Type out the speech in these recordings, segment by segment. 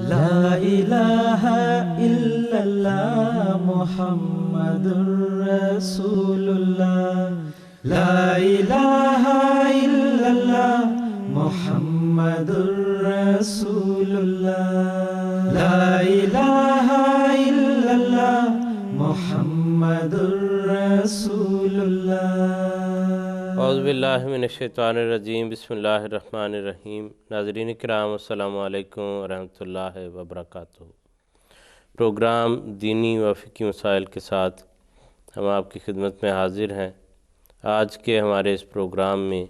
لا الہ الا اللہ محمد رسول اللہ، لا الہ الا اللہ محمد رسول اللہ، لا الہ الا اللہ محمد رسول اللہ۔ اعوذ باللہ من الشیطان الرجیم، بسم اللہ الرحمن الرحیم۔ ناظرین کرام، السلام علیکم ورحمۃ اللہ وبرکاتہ۔ پروگرام دینی و فقہی مسائل کے ساتھ ہم آپ کی خدمت میں حاضر ہیں۔ آج کے ہمارے اس پروگرام میں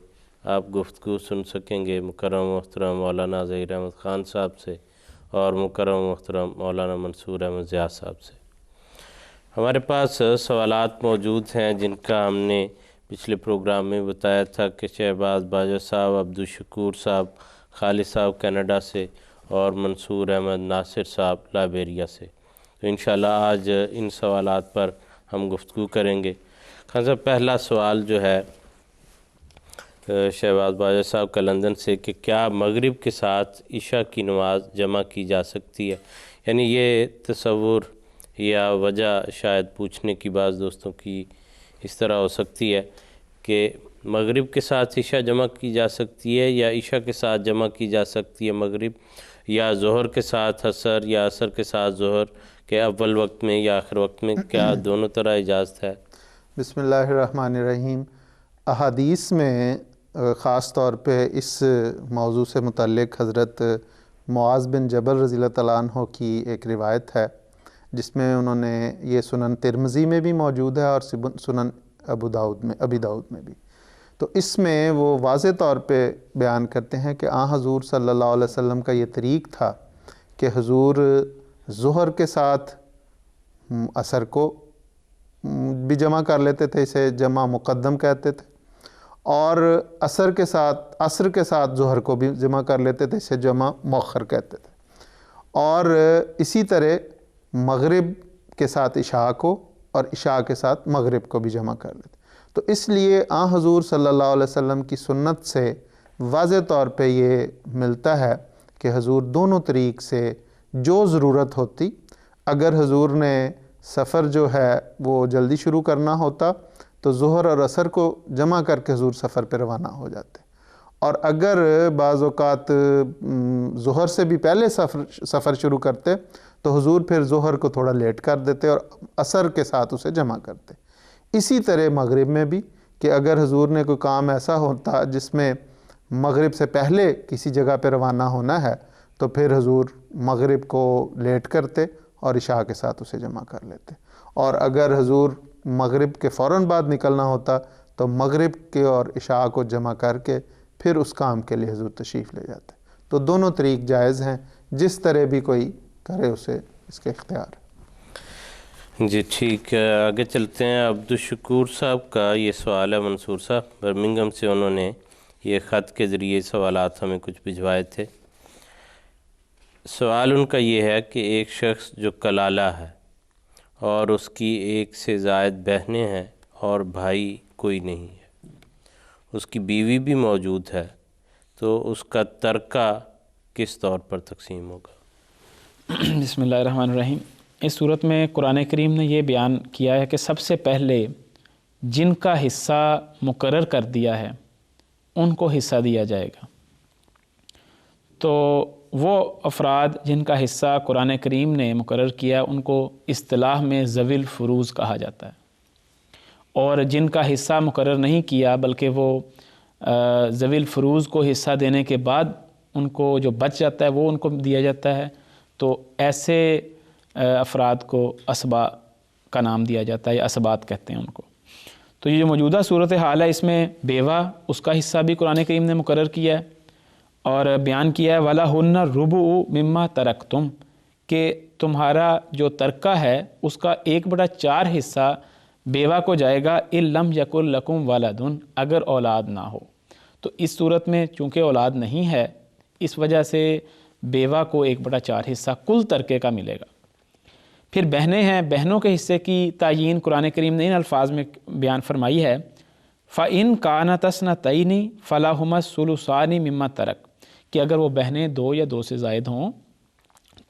آپ گفتگو سن سکیں گے مکرم محترم مولانا ظہیر احمد خان صاحب سے اور مکرم محترم مولانا منصور احمد ضیاء صاحب سے۔ ہمارے پاس سوالات موجود ہیں جن کا ہم نے پچھلے پروگرام میں بتایا تھا کہ شہباز باجوہ صاحب، عبدالشکور صاحب، خالد صاحب کینیڈا سے اور منصور احمد ناصر صاحب لائبیریا سے۔ تو انشاءاللہ آج ان سوالات پر ہم گفتگو کریں گے۔ خان صاحب، پہلا سوال جو ہے شہباز باجوہ صاحب کا لندن سے کہ کیا مغرب کے ساتھ عشاء کی نماز جمع کی جا سکتی ہے؟ یعنی یہ تصور یا وجہ شاید پوچھنے کی بعض دوستوں کی اس طرح ہو سکتی ہے کہ مغرب کے ساتھ عشاء جمع کی جا سکتی ہے یا عشاء کے ساتھ جمع کی جا سکتی ہے مغرب، یا ظہر کے ساتھ عصر یا عصر کے ساتھ ظہر کے اول وقت میں یا آخر وقت میں، کیا دونوں طرح اجازت ہے؟ بسم اللہ الرحمن الرحیم۔ احادیث میں خاص طور پہ اس موضوع سے متعلق حضرت معاذ بن جبل رضی اللہ تعالیٰ عنہ کی ایک روایت ہے جس میں انہوں نے یہ سنن ترمذی میں بھی موجود ہے اور سنن ابی داؤد میں بھی، تو اس میں وہ واضح طور پہ بیان کرتے ہیں کہ حضور صلی اللہ علیہ وسلم کا یہ طریق تھا کہ حضور ظہر کے ساتھ عصر کو بھی جمع کر لیتے تھے، اسے جمع مقدم کہتے تھے، اور عصر کے ساتھ ظہر کو بھی جمع کر لیتے تھے، اسے جمع مؤخر کہتے تھے، اور اسی طرح مغرب کے ساتھ عشاء کو اور عشاء کے ساتھ مغرب کو بھی جمع کر لیتے۔ تو اس لیے حضور صلی اللہ علیہ وسلم کی سنت سے واضح طور پہ یہ ملتا ہے کہ حضور دونوں طریق سے جو ضرورت ہوتی، اگر حضور نے سفر جو ہے وہ جلدی شروع کرنا ہوتا تو ظہر اور عصر کو جمع کر کے حضور سفر پہ روانہ ہو جاتے، اور اگر بعض اوقات ظہر سے بھی پہلے سفر شروع کرتے تو حضور پھر ظہر کو تھوڑا لیٹ کر دیتے اور عصر کے ساتھ اسے جمع کرتے۔ اسی طرح مغرب میں بھی کہ اگر حضور نے کوئی کام ایسا ہوتا جس میں مغرب سے پہلے کسی جگہ پہ روانہ ہونا ہے تو پھر حضور مغرب کو لیٹ کرتے اور عشاء کے ساتھ اسے جمع کر لیتے، اور اگر حضور مغرب کے فوراً بعد نکلنا ہوتا تو مغرب کے اور عشاء کو جمع کر کے پھر اس کام کے لیے حضور تشریف لے جاتے۔ تو دونوں طریق جائز ہیں، جس طرح بھی کوئی کرے اسے اس کے اختیار ہے۔ جی ٹھیک ہے، آگے چلتے ہیں۔ عبدالشکور صاحب کا یہ سوال ہے، منصور صاحب برمنگھم سے، انہوں نے یہ خط کے ذریعے سوالات ہمیں کچھ بھجوائے تھے۔ سوال ان کا یہ ہے کہ ایک شخص جو کلالہ ہے اور اس کی ایک سے زائد بہنیں ہیں اور بھائی کوئی نہیں ہے، اس کی بیوی بھی موجود ہے، تو اس کا ترکہ کس طور پر تقسیم ہوگا؟ بسم اللہ الرحمن الرحیم۔ اس صورت میں قرآن کریم نے یہ بیان کیا ہے کہ سب سے پہلے جن کا حصہ مقرر کر دیا ہے ان کو حصہ دیا جائے گا۔ تو وہ افراد جن کا حصہ قرآن کریم نے مقرر کیا ان کو اصطلاح میں ذوی الفروض کہا جاتا ہے، اور جن کا حصہ مقرر نہیں کیا بلکہ وہ ذوی الفروض کو حصہ دینے کے بعد ان کو جو بچ جاتا ہے وہ ان کو دیا جاتا ہے، تو ایسے افراد کو اسبا کا نام دیا جاتا ہے، یا اسبات کہتے ہیں ان کو۔ تو یہ جو موجودہ صورتحال ہے اس میں بیوہ، اس کا حصہ بھی قرآن کریم نے مقرر کیا ہے اور بیان کیا ہے وَلَهُنَّ الرُّبُعُ مِمَّا تَرَكْتُمْ، کہ تمہارا جو ترکہ ہے اس کا 1/4 حصہ بیوہ کو جائے گا إِن لَمْ يَكُن لَكُمْ وَلَدٌ، اگر اولاد نہ ہو۔ تو اس صورت میں چونکہ اولاد نہیں ہے اس وجہ سے بیوہ کو 1/4 حصہ کل ترکے کا ملے گا۔ پھر بہنیں ہیں، بہنوں کے حصے کی تعیین قرآن کریم نے ان الفاظ میں بیان فرمائی ہے فَإِن كَانَتْ اثْنَتَيْنِ فَلَهُمَا الثُّلُثَانِ مِمَّا تَرَكَ، کہ اگر وہ بہنیں 2 یا 2 سے زائد ہوں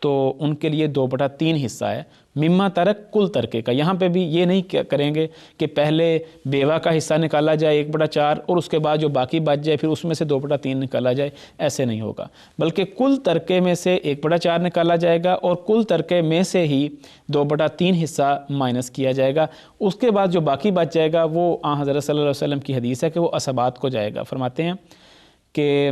تو ان کے لیے 2/3 حصہ ہے مما ترک کل ترکے کا۔ یہاں پہ بھی یہ نہیں کریں گے کہ پہلے بیوہ کا حصہ نکالا جائے 1/4 اور اس کے بعد جو باقی بچ جائے پھر اس میں سے 2/3 نکالا جائے، ایسے نہیں ہوگا، بلکہ کل ترکے میں سے 1/4 نکالا جائے گا اور کل ترکے میں سے ہی 2/3 حصہ مائنس کیا جائے گا۔ اس کے بعد جو باقی بچ جائے گا وہ حضرت صلی اللہ علیہ وسلم کی حدیث ہے کہ وہ اسبات کو جائے گا۔ فرماتے ہیں کہ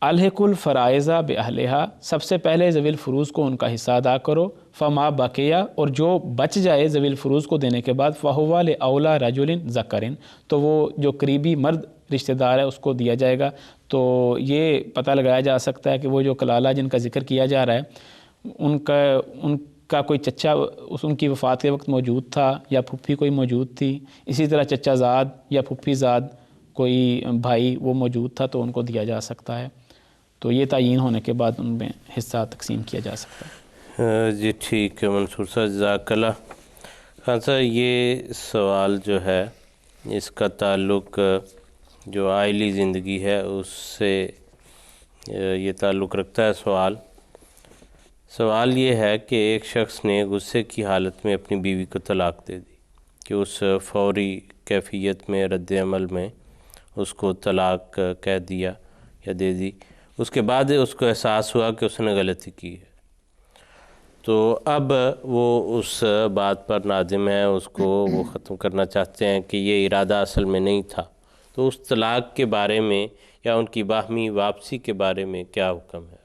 الحق الفرائض باہلہا، سب سے پہلے ذوی الفروض کو ان کا حصہ ادا کرو، فما بقیہ، اور جو بچ جائے ذوی الفروض کو دینے کے بعد فہو لاولی رجل ذکر، تو وہ جو قریبی مرد رشتہ دار ہے اس کو دیا جائے گا۔ تو یہ پتہ لگایا جا سکتا ہے کہ وہ جو کلالہ جن کا ذکر کیا جا رہا ہے ان کا کوئی چچا ان کی وفات کے وقت موجود تھا یا پھپھی کوئی موجود تھی، اسی طرح چچا زاد یا پھپھی زاد کوئی بھائی وہ موجود تھا تو ان کو دیا جا سکتا ہے، تو یہ تعین ہونے کے بعد ان میں حصہ تقسیم کیا جا سکتا ہے۔ جی ٹھیک ہے منصور صاحب، جزاک اللہ۔ خان صاحب یہ سوال جو ہے اس کا تعلق جو عائلی زندگی ہے اس سے یہ تعلق رکھتا ہے۔ سوال یہ ہے کہ ایک شخص نے غصے کی حالت میں اپنی بیوی کو طلاق دے دی کہ اس فوری کیفیت میں رد عمل میں اس کو طلاق کہہ دیا یا دے دی، اس کے بعد اس کو احساس ہوا کہ اس نے غلطی کی ہے، تو اب وہ اس بات پر نادم ہے، اس کو وہ ختم کرنا چاہتے ہیں کہ یہ ارادہ اصل میں نہیں تھا، تو اس طلاق کے بارے میں یا ان کی باہمی واپسی کے بارے میں کیا حکم ہے؟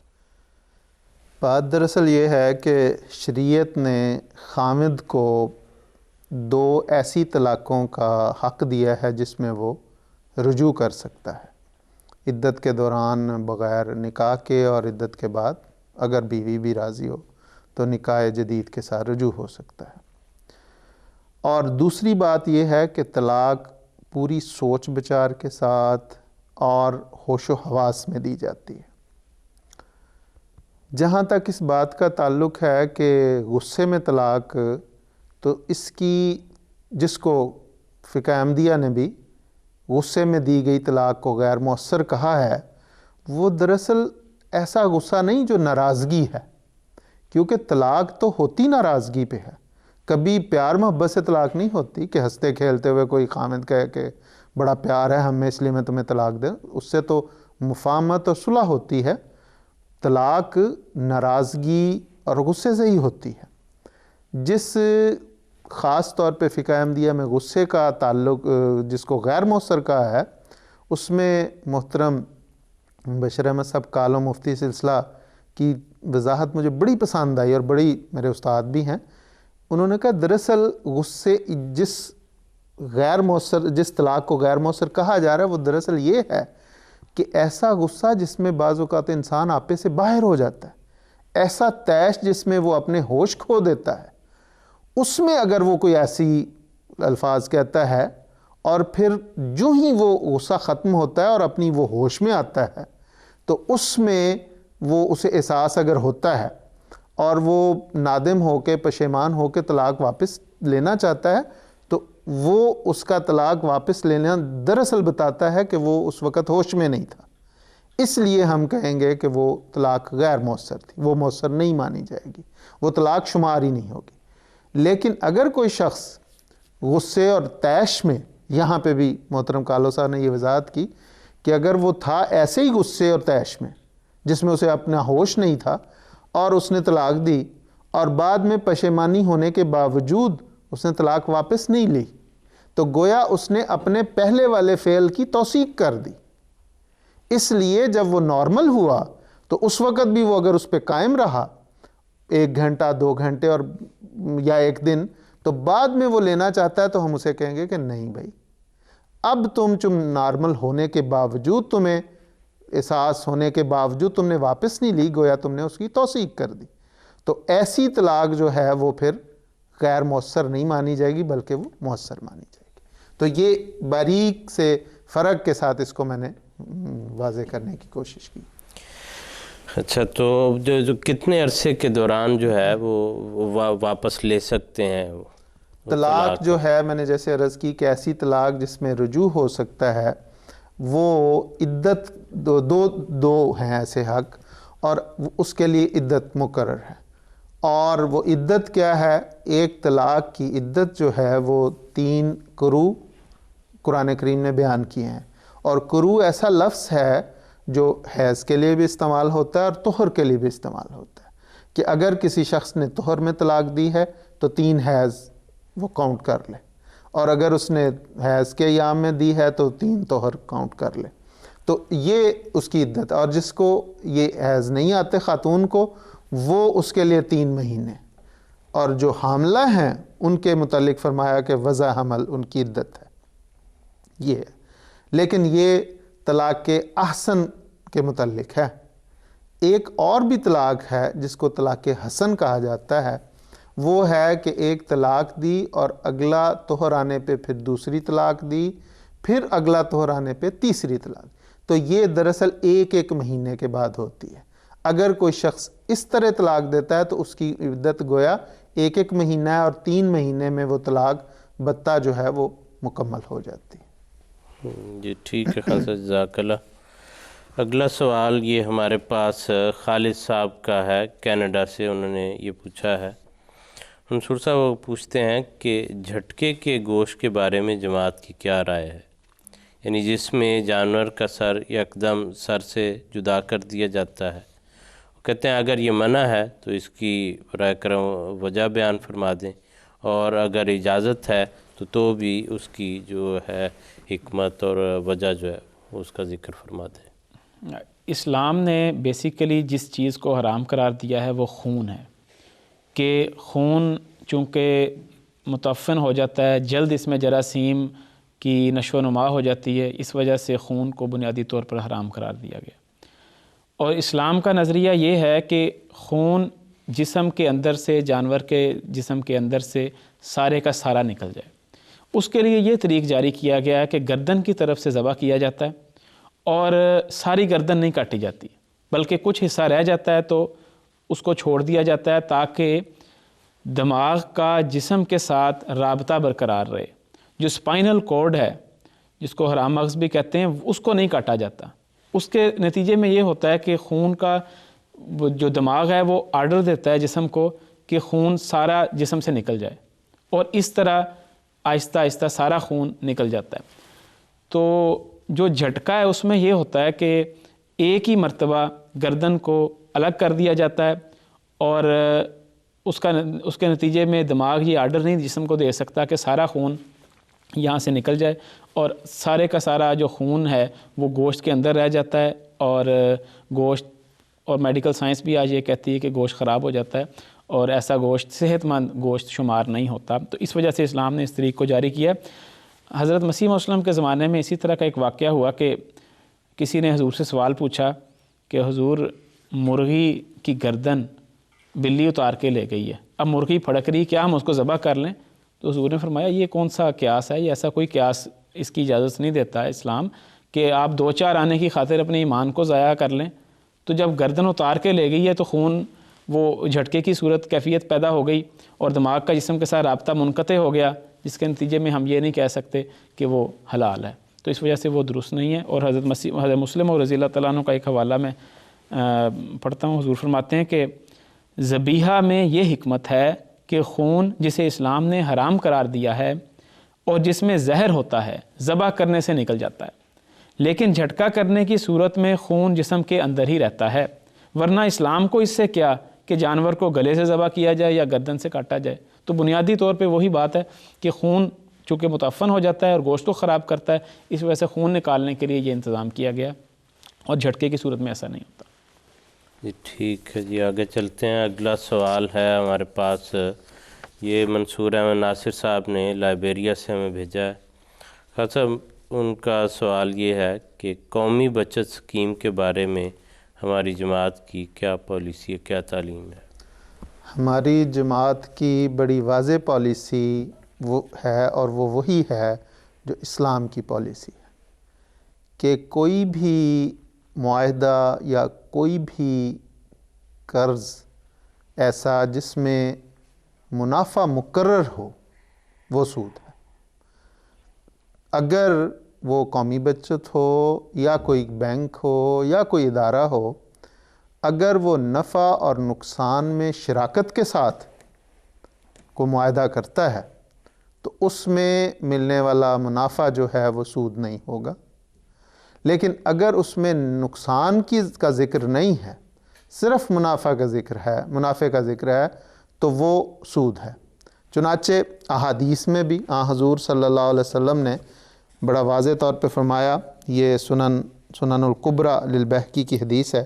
بات دراصل یہ ہے کہ شریعت نے خامد کو 2 ایسی طلاقوں کا حق دیا ہے جس میں وہ رجوع کر سکتا ہے، عدت کے دوران بغیر نکاح کے، اور عدت کے بعد اگر بیوی بھی راضی ہو تو نکاح جدید کے ساتھ رجوع ہو سکتا ہے۔ اور دوسری بات یہ ہے کہ طلاق پوری سوچ بچار کے ساتھ اور ہوش و حواس میں دی جاتی ہے۔ جہاں تک اس بات کا تعلق ہے کہ غصے میں طلاق، تو اس کی جس کو فقہ احمدیہ نے بھی غصے میں دی گئی طلاق کو غیر مؤثر کہا ہے، وہ دراصل ایسا غصہ نہیں جو ناراضگی ہے، کیونکہ طلاق تو ہوتی ناراضگی پہ ہے، کبھی پیار محبت سے طلاق نہیں ہوتی کہ ہنستے کھیلتے ہوئے کوئی خامد کہے کہ بڑا پیار ہے ہمیں اس لیے میں تمہیں طلاق دیں، اس سے تو مفاہمت اور صلح ہوتی ہے۔ طلاق ناراضگی اور غصے سے ہی ہوتی ہے۔ جس خاص طور پہ فقہ احمدیہ میں غصے کا تعلق جس کو غیر مؤثر کہا ہے، اس میں محترم بشیر احمد صاحب کالو مفتی سلسلہ کی وضاحت مجھے بڑی پسند آئی، اور بڑی میرے استاد بھی ہیں۔ انہوں نے کہا دراصل غصے جس طلاق کو غیر مؤثر کہا جا رہا ہے وہ دراصل یہ ہے کہ ایسا غصہ جس میں بعض اوقات انسان آپے سے باہر ہو جاتا ہے، ایسا طیش جس میں وہ اپنے ہوش کھو دیتا ہے، اس میں اگر وہ کوئی ایسی الفاظ کہتا ہے اور پھر جو ہی وہ غصہ ختم ہوتا ہے اور اپنی وہ ہوش میں آتا ہے، تو اس میں وہ اسے احساس اگر ہوتا ہے اور وہ نادم ہو کے پشیمان ہو کے طلاق واپس لینا چاہتا ہے، تو وہ اس کا طلاق واپس لینا دراصل بتاتا ہے کہ وہ اس وقت ہوش میں نہیں تھا، اس لیے ہم کہیں گے کہ وہ طلاق غیر مؤثر تھی، وہ مؤثر نہیں مانی جائے گی، وہ طلاق شمار ہی نہیں ہوگی۔ لیکن اگر کوئی شخص غصے اور طیش میں، یہاں پہ بھی محترم کالو صاحب نے یہ وضاحت کی کہ اگر وہ تھا ایسے ہی غصے اور طیش میں جس میں اسے اپنا ہوش نہیں تھا اور اس نے طلاق دی، اور بعد میں پشیمانی ہونے کے باوجود اس نے طلاق واپس نہیں لی، تو گویا اس نے اپنے پہلے والے فعل کی توثیق کر دی۔ اس لیے جب وہ نارمل ہوا تو اس وقت بھی وہ اگر اس پہ قائم رہا 1 گھنٹہ 2 گھنٹے اور یا 1 دن، تو بعد میں وہ لینا چاہتا ہے تو ہم اسے کہیں گے کہ نہیں بھائی، اب تم نارمل ہونے کے باوجود، تمہیں احساس ہونے کے باوجود تم نے واپس نہیں لی، گویا تم نے اس کی توثیق کر دی۔ تو ایسی طلاق جو ہے وہ پھر غیر مؤثر نہیں مانی جائے گی بلکہ وہ مؤثر مانی جائے گی۔ تو یہ باریک سے فرق کے ساتھ اس کو میں نے واضح کرنے کی کوشش کی۔ اچھا، تو جو کتنے عرصے کے دوران جو ہے وہ واپس لے سکتے ہیں؟ طلاق جو ہے میں نے جیسے عرض کی کہ ایسی طلاق جس میں رجوع ہو سکتا ہے، وہ عدت دو ہیں ایسے حق، اور اس کے لیے عدت مقرر ہے، اور وہ عدت کیا ہے؟ ایک طلاق کی عدت جو ہے وہ 3 قروء قرآن کریم نے بیان کیے ہیں، اور قروء ایسا لفظ ہے جو حیض کے لیے بھی استعمال ہوتا ہے اور طہر کے لیے بھی استعمال ہوتا ہے، کہ اگر کسی شخص نے طہر میں طلاق دی ہے تو 3 حیض وہ کاؤنٹ کر لے، اور اگر اس نے حیض کے ایام میں دی ہے تو 3 طہر کاؤنٹ کر لے، تو یہ اس کی عدت ہے۔ اور جس کو یہ حیض نہیں آتے خاتون کو، وہ اس کے لیے 3 مہینے، اور جو حاملہ ہیں ان کے متعلق فرمایا کہ وضع حمل ان کی عدت ہے، یہ ہے۔ لیکن یہ طلاق کے احسن کے متعلق ہے۔ ایک اور بھی طلاق ہے جس کو طلاق حسن کہا جاتا ہے، وہ ہے کہ ایک طلاق دی اور اگلا طہر آنے پہ پھر دوسری طلاق دی، پھر اگلا طہر آنے پہ تیسری طلاق، تو یہ دراصل ایک مہینے کے بعد ہوتی ہے۔ اگر کوئی شخص اس طرح طلاق دیتا ہے تو اس کی عدت گویا ایک مہینہ ہے، اور 3 مہینے میں وہ طلاق بتہ جو ہے وہ مکمل ہو جاتی ہے۔ جی ٹھیک ہے خالص، جزاک اللہ۔ اگلا سوال یہ ہمارے پاس خالد صاحب کا ہے، کینیڈا سے، انہوں نے یہ پوچھا ہے۔ منصور صاحب وہ پوچھتے ہیں کہ جھٹکے کے گوشت کے بارے میں جماعت کی کیا رائے ہے؟ یعنی جس میں جانور کا سر یکدم سر سے جدا کر دیا جاتا ہے، وہ کہتے ہیں اگر یہ منع ہے تو اس کی براہ کرم وجہ بیان فرما دیں، اور اگر اجازت ہے تو بھی اس کی جو ہے حکمت اور وجہ جو ہے اس کا ذکر فرما دیں۔ اسلام نے بیسیکلی جس چیز کو حرام قرار دیا ہے وہ خون ہے، کہ خون چونکہ متعفن ہو جاتا ہے، جلد اس میں جراثیم کی نشو و نما ہو جاتی ہے، اس وجہ سے خون کو بنیادی طور پر حرام قرار دیا گیا۔ اور اسلام کا نظریہ یہ ہے کہ خون جسم کے اندر سے، جانور کے جسم کے اندر سے سارے کا سارا نکل جائے۔ اس کے لیے یہ طریق جاری کیا گیا ہے کہ گردن کی طرف سے ذبح کیا جاتا ہے، اور ساری گردن نہیں کاٹی جاتی، بلکہ کچھ حصہ رہ جاتا ہے تو اس کو چھوڑ دیا جاتا ہے تاکہ دماغ کا جسم کے ساتھ رابطہ برقرار رہے۔ جو سپائنل کورڈ ہے جس کو حرام مغز بھی کہتے ہیں، اس کو نہیں کاٹا جاتا۔ اس کے نتیجے میں یہ ہوتا ہے کہ خون کا جو دماغ ہے وہ آرڈر دیتا ہے جسم کو کہ خون سارا جسم سے نکل جائے، اور اس طرح آہستہ آہستہ سارا خون نکل جاتا ہے۔ تو جو جھٹکا ہے اس میں یہ ہوتا ہے کہ ایک ہی مرتبہ گردن کو الگ کر دیا جاتا ہے، اور اس کے نتیجے میں دماغ یہ آرڈر نہیں جسم کو دے سکتا کہ سارا خون یہاں سے نکل جائے، اور سارے کا سارا جو خون ہے وہ گوشت کے اندر رہ جاتا ہے، اور گوشت، اور میڈیکل سائنس بھی آج یہ کہتی ہے کہ گوشت خراب ہو جاتا ہے، اور ایسا گوشت صحت مند گوشت شمار نہیں ہوتا۔ تو اس وجہ سے اسلام نے اس طریق کو جاری کیا۔ حضرت مسیح علیہ السلام کے زمانے میں اسی طرح کا ایک واقعہ ہوا کہ کسی نے حضور سے سوال پوچھا کہ حضور مرغی کی گردن بلی اتار کے لے گئی ہے، اب مرغی پھڑک رہی، کیا ہم اس کو ذبح کر لیں؟ تو حضور نے فرمایا یہ کون سا قیاس ہے، یہ ایسا کوئی قیاس اس کی اجازت نہیں دیتا ہے اسلام، کہ آپ 2-4 آنے کی خاطر اپنے ایمان کو ضائع کر لیں۔ تو جب گردن اتار کے لے گئی ہے تو خون وہ جھٹکے کی صورت کیفیت پیدا ہو گئی، اور دماغ کا جسم کے ساتھ رابطہ منقطع ہو گیا، جس کے نتیجے میں ہم یہ نہیں کہہ سکتے کہ وہ حلال ہے۔ تو اس وجہ سے وہ درست نہیں ہے۔ اور حضرت مسلم اور رضی اللہ تعالیٰ عنہ کا ایک حوالہ میں پڑھتا ہوں، حضور فرماتے ہیں کہ ذبیحہ میں یہ حکمت ہے کہ خون جسے اسلام نے حرام قرار دیا ہے اور جس میں زہر ہوتا ہے ذبح کرنے سے نکل جاتا ہے، لیکن جھٹکا کرنے کی صورت میں خون جسم کے اندر ہی رہتا ہے، ورنہ اسلام کو اس سے کیا کہ جانور کو گلے سے ذبح کیا جائے یا گردن سے کاٹا جائے۔ تو بنیادی طور پہ وہی بات ہے کہ خون چونکہ متعفن ہو جاتا ہے اور گوشت کو خراب کرتا ہے، اس وجہ سے خون نکالنے کے لیے یہ انتظام کیا گیا، اور جھٹکے کی صورت میں ایسا نہیں ہوتا۔ جی ٹھیک ہے جی، آگے چلتے ہیں۔ اگلا سوال ہے ہمارے پاس، یہ منصور احمد ناصر صاحب نے لائبیریا سے ہمیں بھیجا ہے۔ خاص صاحب ان کا سوال یہ ہے کہ قومی بچت اسکیم کے بارے میں ہماری جماعت کی کیا پالیسی ہے، کیا تعلیم ہے؟ ہماری جماعت کی بڑی واضح پالیسی وہ ہے، اور وہ وہی ہے جو اسلام کی پالیسی ہے، کہ کوئی بھی معاہدہ یا کوئی بھی قرض ایسا جس میں منافع مقرر ہو وہ سود ہے، اگر وہ قومی بچت ہو یا کوئی بینک ہو یا کوئی ادارہ ہو، اگر وہ نفع اور نقصان میں شراکت کے ساتھ کو معاہدہ کرتا ہے تو اس میں ملنے والا منافع جو ہے وہ سود نہیں ہوگا، لیکن اگر اس میں نقصان کا ذکر نہیں ہے، صرف منافع کا ذکر ہے تو وہ سود ہے۔ چنانچہ احادیث میں بھی حضور صلی اللہ علیہ وسلم نے بڑا واضح طور پہ فرمایا، یہ سنن الکبریٰ للبہقی کی حدیث ہے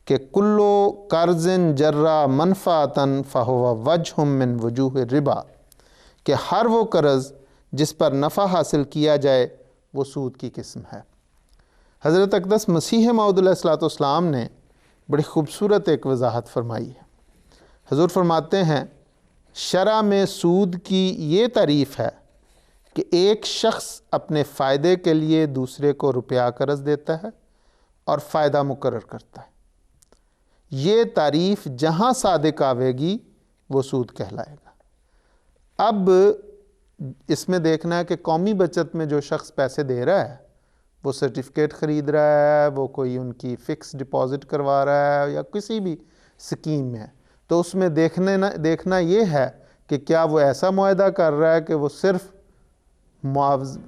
کہ کلو قرض جرا منفعتاً فہو وجہ من وجوہ الربا، کہ ہر وہ قرض جس پر نفع حاصل کیا جائے وہ سود کی قسم ہے۔ حضرت اقدس مسیح موعود علیہ الصلوۃ والسلام نے بڑی خوبصورت ایک وضاحت فرمائی ہے۔ حضور فرماتے ہیں شرع میں سود کی یہ تعریف ہے کہ ایک شخص اپنے فائدے کے لیے دوسرے کو روپیہ قرض دیتا ہے اور فائدہ مقرر کرتا ہے۔ یہ تعریف جہاں صادق آوے گی وہ سود کہلائے گا۔ اب اس میں دیکھنا ہے کہ قومی بچت میں جو شخص پیسے دے رہا ہے وہ سرٹیفکیٹ خرید رہا ہے، وہ کوئی ان کی فکس ڈپازٹ کروا رہا ہے یا کسی بھی سکیم میں، تو اس میں دیکھنا یہ ہے کہ کیا وہ ایسا معاہدہ کر رہا ہے کہ وہ صرف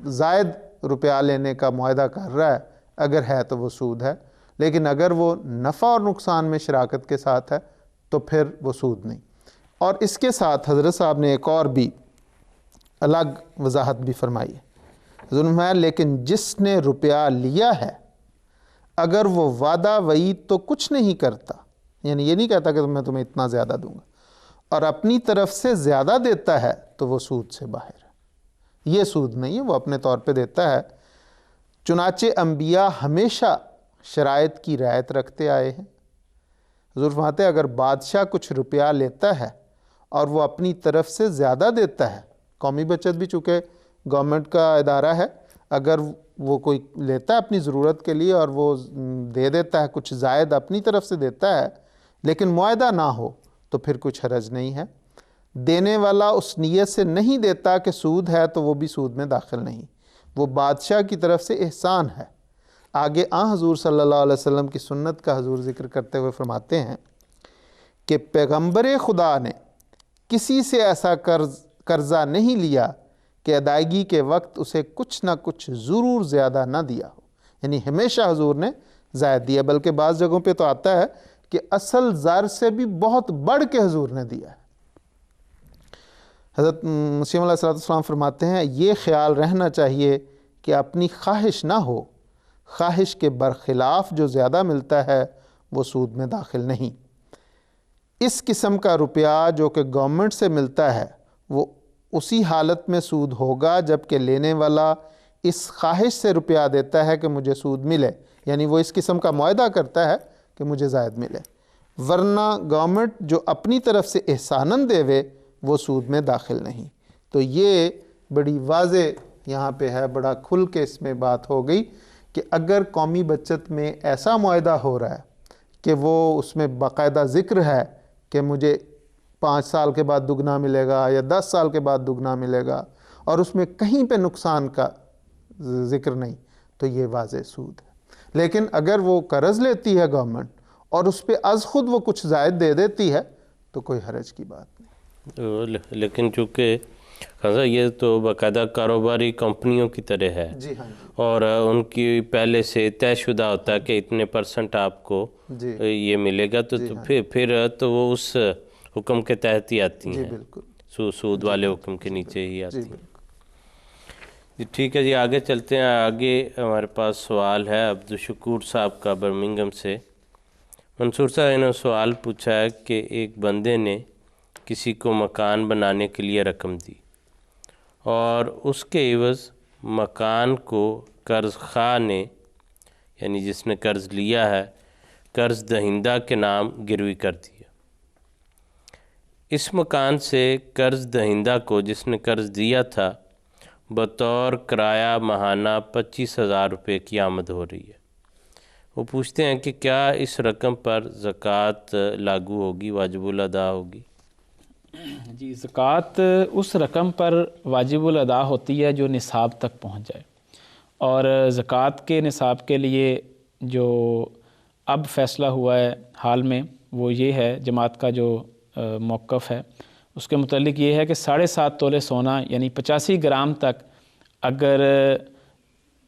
زائد روپیہ لینے کا معاہدہ کر رہا ہے، اگر ہے تو وہ سود ہے، لیکن اگر وہ نفع اور نقصان میں شراکت کے ساتھ ہے تو پھر وہ سود نہیں۔ اور اس کے ساتھ حضرت صاحب نے ایک اور بھی الگ وضاحت بھی فرمائی ہے۔ حضور نے فرمایا لیکن جس نے روپیہ لیا ہے اگر وہ وعدہ وعید تو کچھ نہیں کرتا، یعنی یہ نہیں کہتا کہ میں تمہیں اتنا زیادہ دوں گا، اور اپنی طرف سے زیادہ دیتا ہے تو وہ سود سے باہر ہے، یہ سود نہیں ہے، وہ اپنے طور پہ دیتا ہے۔ چنانچہ انبیاء ہمیشہ شرائط کی رعایت رکھتے آئے ہیں۔ حضور فرماتے ہیں اگر بادشاہ کچھ روپیہ لیتا ہے اور وہ اپنی طرف سے زیادہ دیتا ہے، قومی بچت بھی چونکہ گورنمنٹ کا ادارہ ہے، اگر وہ کوئی لیتا ہے اپنی ضرورت کے لیے اور وہ دے دیتا ہے کچھ زائد اپنی طرف سے دیتا ہے لیکن معاہدہ نہ ہو تو پھر کچھ حرج نہیں ہے۔ دینے والا اس نیت سے نہیں دیتا کہ سود ہے تو وہ بھی سود میں داخل نہیں، وہ بادشاہ کی طرف سے احسان ہے۔ آگے حضور صلی اللہ علیہ وسلم کی سنت کا حضور ذکر کرتے ہوئے فرماتے ہیں کہ پیغمبر خدا نے کسی سے ایسا قرضہ نہیں لیا کہ ادائیگی کے وقت اسے کچھ نہ کچھ ضرور زیادہ نہ دیا ہو، یعنی ہمیشہ حضور نے زائد دیا، بلکہ بعض جگہوں پہ تو آتا ہے کہ اصل زر سے بھی بہت بڑھ کے حضور نے دیا ہے۔ حضرت مسیح علیہ السلام فرماتے ہیں یہ خیال رہنا چاہیے کہ اپنی خواہش نہ ہو، خواہش کے برخلاف جو زیادہ ملتا ہے وہ سود میں داخل نہیں۔ اس قسم کا روپیہ جو کہ گورنمنٹ سے ملتا ہے وہ اسی حالت میں سود ہوگا جب کہ لینے والا اس خواہش سے روپیہ دیتا ہے کہ مجھے سود ملے، یعنی وہ اس قسم کا معاہدہ کرتا ہے کہ مجھے زائد ملے، ورنہ گورنمنٹ جو اپنی طرف سے احساناً دے وہ سود میں داخل نہیں۔ تو یہ بڑی واضح یہاں پہ ہے، بڑا کھل کے اس میں بات ہو گئی کہ اگر قومی بچت میں ایسا معاہدہ ہو رہا ہے کہ وہ اس میں باقاعدہ ذکر ہے کہ مجھے 5 سال کے بعد دگنا ملے گا یا 10 سال کے بعد دگنا ملے گا، اور اس میں کہیں پہ نقصان کا ذکر نہیں، تو یہ واضح سود ہے۔ لیکن اگر وہ قرض لیتی ہے گورنمنٹ اور اس پہ از خود وہ کچھ زائد دے دیتی ہے تو کوئی حرج کی بات نہیں۔ لیکن چونکہ یہ تو باقاعدہ کاروباری کمپنیوں کی طرح ہے، جی ہاں، اور ان کی پہلے سے طے شدہ ہوتا ہے کہ اتنے % آپ کو یہ ملے گا، تو پھر تو وہ اس حکم کے تحت ہی آتی ہیں، سود والے حکم کے نیچے ہی آتی ہیں۔ جی ٹھیک ہے جی، آگے چلتے ہیں۔ آگے ہمارے پاس سوال ہے عبدالشکور صاحب کا برمنگم سے۔ منصور صاحب نے سوال پوچھا ہے کہ ایک بندے نے کسی کو مکان بنانے کے لیے رقم دی اور اس کے عوض مکان کو قرض خواہ نے، یعنی جس نے قرض لیا ہے، قرض دہندہ کے نام گروی کر دیا۔ اس مکان سے قرض دہندہ کو جس نے قرض دیا تھا بطور کرایہ ماہانہ 25,000 روپے کی آمد ہو رہی ہے۔ وہ پوچھتے ہیں کہ کیا اس رقم پر زکوٰۃ لاگو ہوگی، واجب الادا ہوگی؟ جی، زکوٰۃ اس رقم پر واجب الادا ہوتی ہے جو نصاب تک پہنچ جائے، اور زکوٰۃ کے نصاب کے لیے جو اب فیصلہ ہوا ہے حال میں وہ یہ ہے، جماعت کا جو موقف ہے اس کے متعلق یہ ہے کہ 7.5 تولے سونا یعنی 85 گرام تک اگر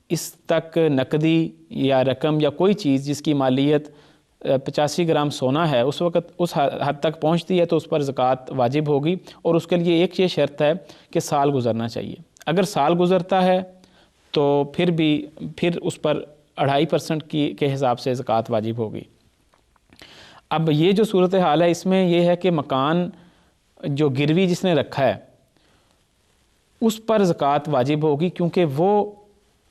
اس تک نقدی یا رقم یا کوئی چیز جس کی مالیت 85 گرام سونا ہے اس وقت اس حد تک پہنچتی ہے تو اس پر زکوٰۃ واجب ہوگی، اور اس کے لیے ایک یہ شرط ہے کہ سال گزرنا چاہیے۔ اگر سال گزرتا ہے تو پھر اس پر 2.5% کے حساب سے زکوٰۃ واجب ہوگی۔ اب یہ جو صورتحال ہے اس میں یہ ہے کہ مکان جو گروی جس نے رکھا ہے اس پر زکوٰۃ واجب ہوگی، کیونکہ وہ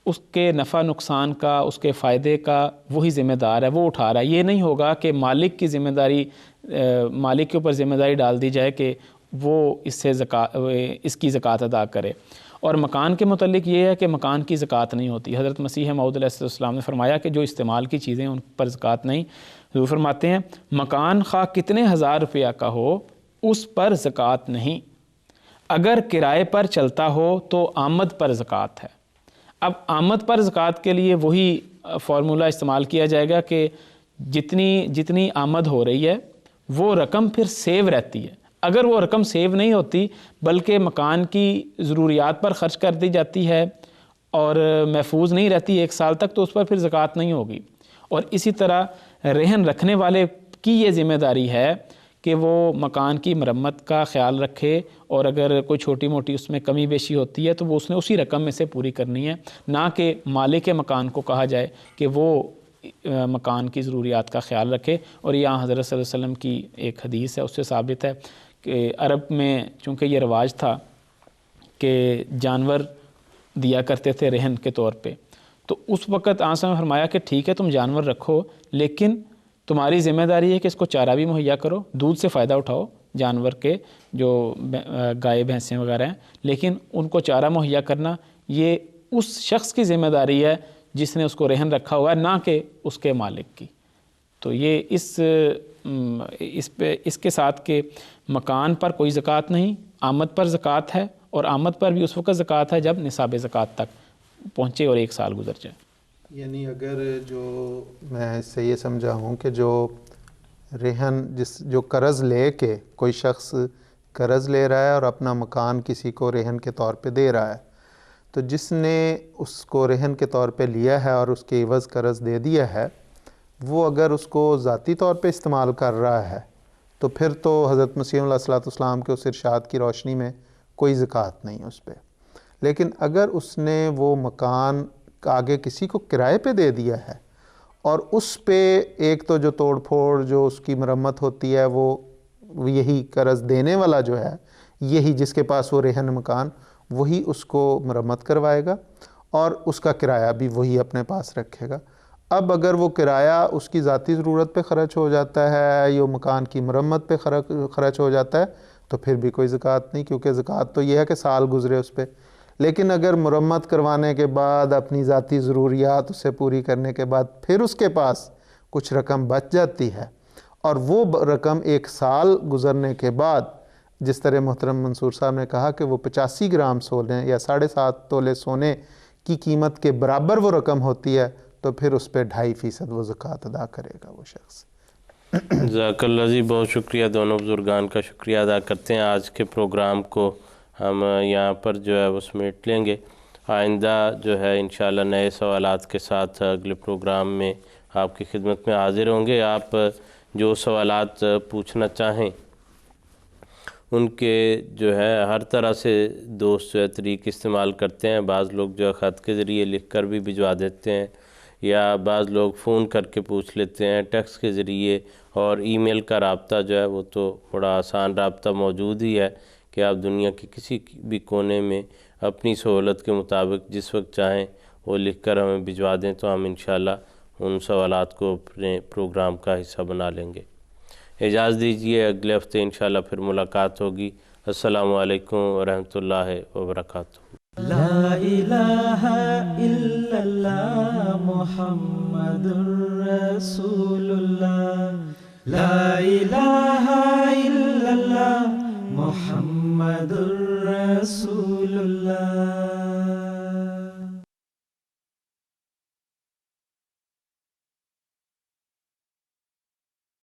اس کے نفع نقصان کا، اس کے فائدے کا وہی ذمہ دار ہے، وہ اٹھا رہا ہے۔ یہ نہیں ہوگا کہ مالک کی ذمہ داری، مالک کے اوپر ذمہ داری ڈال دی جائے کہ وہ اس کی زکوٰۃ ادا کرے۔ اور مکان کے متعلق یہ ہے کہ مکان کی زکوٰۃ نہیں ہوتی۔ حضرت مسیح موعود علیہ السلام نے فرمایا کہ جو استعمال کی چیزیں ان پر زکوٰۃ نہیں۔ حضور فرماتے ہیں مکان خواہ کتنے ہزار روپیہ کا ہو اس پر زکوٰۃ نہیں، اگر کرائے پر چلتا ہو تو آمد پر زکوٰۃ ہے۔ اب آمد پر زکوٰۃ کے لیے وہی فارمولہ استعمال کیا جائے گا کہ جتنی آمد ہو رہی ہے وہ رقم پھر سیو رہتی ہے۔ اگر وہ رقم سیو نہیں ہوتی بلکہ مکان کی ضروریات پر خرچ کر دی جاتی ہے اور محفوظ نہیں رہتی 1 سال تک تو اس پر پھر زکوٰۃ نہیں ہوگی۔ اور اسی طرح رہن رکھنے والے کی یہ ذمہ داری ہے کہ وہ مکان کی مرمت کا خیال رکھے، اور اگر کوئی چھوٹی موٹی اس میں کمی بیشی ہوتی ہے تو وہ اس نے اسی رقم میں سے پوری کرنی ہے، نہ کہ مالک مکان کو کہا جائے کہ وہ مکان کی ضروریات کا خیال رکھے۔ اور یہاں حضرت صلی اللہ علیہ وسلم کی ایک حدیث ہے اس سے ثابت ہے کہ عرب میں چونکہ یہ رواج تھا کہ جانور دیا کرتے تھے رہن کے طور پہ، تو اس وقت آنسا نے فرمایا کہ ٹھیک ہے تم جانور رکھو، لیکن تمہاری ذمہ داری ہے کہ اس کو چارہ بھی مہیا کرو، دودھ سے فائدہ اٹھاؤ جانور کے، جو گائے بھینسیں وغیرہ ہیں، لیکن ان کو چارہ مہیا کرنا یہ اس شخص کی ذمہ داری ہے جس نے اس کو رہن رکھا ہوا ہے، نہ کہ اس کے مالک کی۔ تو یہ اس کے ساتھ کہ مکان پر کوئی زکوٰۃ نہیں، آمد پر زکوٰۃ ہے، اور آمد پر بھی اس وقت زکوٰۃ ہے جب نصاب زکوٰۃ تک پہنچے اور 1 سال گزر جائے۔ یعنی اگر میں اس سے یہ سمجھا ہوں کہ جو رہن جو قرض لے کے کوئی شخص قرض لے رہا ہے اور اپنا مکان کسی کو رہن کے طور پہ دے رہا ہے، تو جس نے اس کو رہن کے طور پہ لیا ہے اور اس کے عوض قرض دے دیا ہے، وہ اگر اس کو ذاتی طور پہ استعمال کر رہا ہے تو پھر تو حضرت مسیح علیہ الصلوۃ والسلام کے اس ارشاد کی روشنی میں کوئی زکوٰۃ نہیں اس پہ۔ لیکن اگر اس نے وہ مکان آگے کسی کو کرائے پہ دے دیا ہے اور اس پہ ایک تو جو توڑ پھوڑ جو اس کی مرمت ہوتی ہے وہ یہی قرض دینے والا جو ہے، یہی جس کے پاس وہ رہن مکان، وہی اس کو مرمت کروائے گا اور اس کا کرایہ بھی وہی اپنے پاس رکھے گا۔ اب اگر وہ کرایہ اس کی ذاتی ضرورت پہ خرچ ہو جاتا ہے یا مکان کی مرمت پہ خرچ ہو جاتا ہے تو پھر بھی کوئی زکوٰۃ نہیں، کیونکہ زکوٰۃ تو یہ ہے کہ سال گزرے اس پہ۔ لیکن اگر مرمت کروانے کے بعد اپنی ذاتی ضروریات اسے پوری کرنے کے بعد پھر اس کے پاس کچھ رقم بچ جاتی ہے اور وہ رقم 1 سال گزرنے کے بعد، جس طرح محترم منصور صاحب نے کہا کہ وہ 85 گرام سونے یا 7.5 تولے سونے کی قیمت کے برابر وہ رقم ہوتی ہے، تو پھر اس پہ 2.5% وہ زکوٰۃ ادا کرے گا وہ شخص۔ جزاک اللہ جی، بہت شکریہ، دونوں بزرگان کا شکریہ ادا کرتے ہیں۔ آج کے پروگرام کو ہم یہاں پر جو ہے وہ سمیٹ لیں گے۔ آئندہ جو ہے انشاءاللہ نئے سوالات کے ساتھ اگلے پروگرام میں آپ کی خدمت میں حاضر ہوں گے۔ آپ جو سوالات پوچھنا چاہیں ان کے جو ہے ہر طرح سے دوست جو ہے طریق استعمال کرتے ہیں۔ بعض لوگ جو ہے خط کے ذریعے لکھ کر بھی بھجوا دیتے ہیں، یا بعض لوگ فون کر کے پوچھ لیتے ہیں، ٹیکسٹ کے ذریعے، اور ای میل کا رابطہ جو ہے وہ تو بڑا آسان رابطہ موجود ہی ہے کہ آپ دنیا کے کسی بھی کونے میں اپنی سہولت کے مطابق جس وقت چاہیں وہ لکھ کر ہمیں بھجوا دیں تو ہم انشاءاللہ ان سوالات کو اپنے پروگرام کا حصہ بنا لیں گے۔ اجازت دیجیے، اگلے ہفتے انشاءاللہ پھر ملاقات ہوگی۔ السلام علیکم ورحمۃ اللہ وبرکاتہ۔ لا الہ الا اللہ محمد رسول اللہ، لا الہ